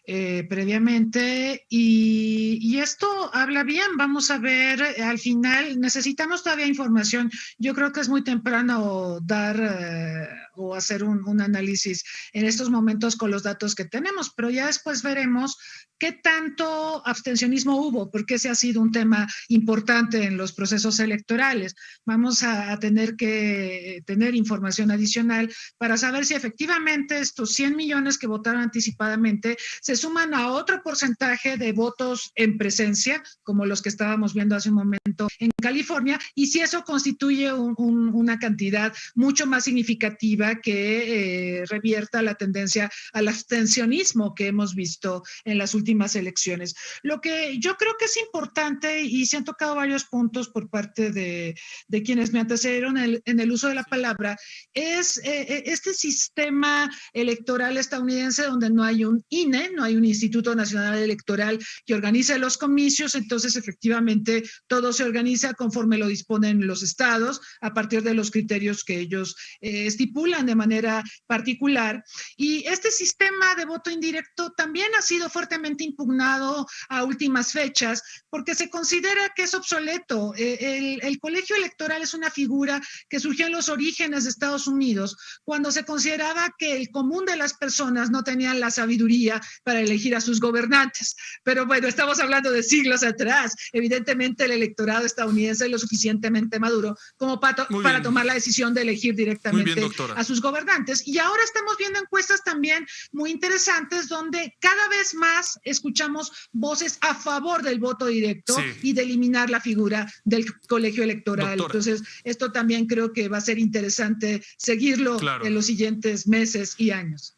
previamente y esto habla bien. Vamos a ver, al final necesitamos todavía información. Yo creo que es muy temprano dar o hacer un análisis en estos momentos con los datos que tenemos, pero ya después veremos qué tanto abstencionismo hubo, porque ese ha sido un tema importante en los procesos electorales. Vamos a tener que tener información adicional para saber si efectivamente estos 100 millones que votaron anticipadamente se suman a otro porcentaje de votos en presencia, como los que estábamos viendo hace un momento en California, y si eso constituye una cantidad mucho más significativa que revierta la tendencia al abstencionismo que hemos visto en las últimas elecciones. Lo que yo creo que es importante, y se han tocado varios puntos por parte de quienes me antecedieron en el uso de la palabra, es este sistema electoral estadounidense donde no hay un INE, no hay un Instituto Nacional Electoral que organice los comicios. Entonces efectivamente todo se organiza conforme lo disponen los estados a partir de los criterios que ellos estipulan de manera particular. Y este sistema de voto indirecto también ha sido fuertemente impugnado a últimas fechas porque se considera que es obsoleto. El colegio electoral es una figura que surgió en los orígenes de Estados Unidos cuando se consideraba que el común de las personas no tenían la sabiduría para elegir a sus gobernantes. Pero bueno, estamos hablando de siglos atrás. Evidentemente el electorado estadounidense es lo suficientemente maduro como para tomar la decisión de elegir directamente a sus gobernantes. Y ahora estamos viendo encuestas también muy interesantes donde cada vez más escuchamos voces a favor del voto directo y de eliminar la figura del colegio electoral. Entonces, esto también creo que va a ser interesante seguirlo en los siguientes meses y años.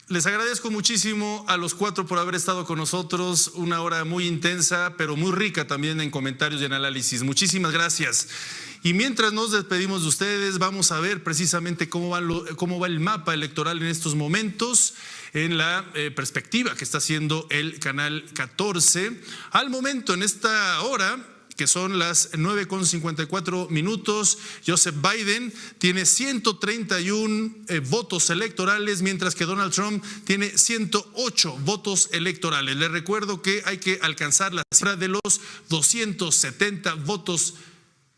Les agradezco muchísimo a los 4 por haber estado con nosotros. Una hora muy intensa, pero muy rica también en comentarios y en análisis. Muchísimas gracias. Y mientras nos despedimos de ustedes, vamos a ver precisamente cómo va el mapa electoral en estos momentos, en la perspectiva que está haciendo el Canal 14. Al momento, en esta hora, que son las 9:54, Joseph Biden tiene 131 votos electorales, mientras que Donald Trump tiene 108 votos electorales. Les recuerdo que hay que alcanzar la cifra de los 270 votos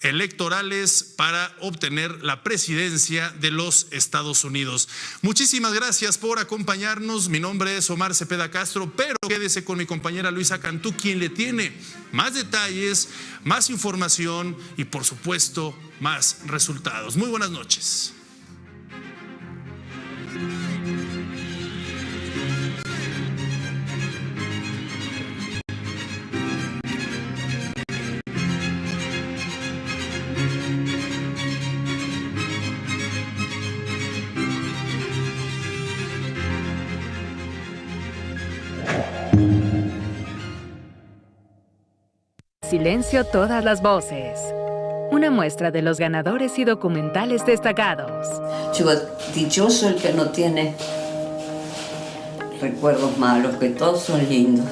electorales para obtener la presidencia de los Estados Unidos. Muchísimas gracias por acompañarnos. Mi nombre es Omar Cepeda Castro, pero quédese con mi compañera Luisa Cantú, quien le tiene más detalles, más información y, por supuesto, más resultados. Muy buenas noches. Silencio todas las voces. Una muestra de los ganadores y documentales destacados. Chico, dichoso el que no tiene recuerdos malos, que todos son lindos.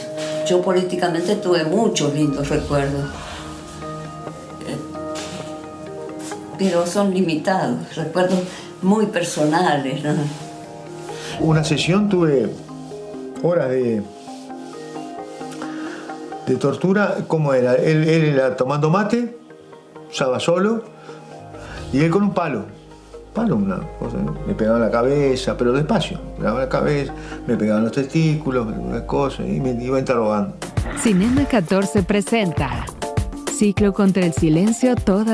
Yo políticamente tuve muchos lindos recuerdos, pero son limitados, recuerdos muy personales, ¿no? Una sesión tuve horas de tortura. ¿Cómo era? Él era tomando mate, estaba solo, y él con un palo, una cosa, me pegaba en la cabeza, pero despacio, me pegaba en la cabeza, me pegaban los testículos, unas cosas, y me iba interrogando. Cinema 14 presenta Ciclo contra el silencio toda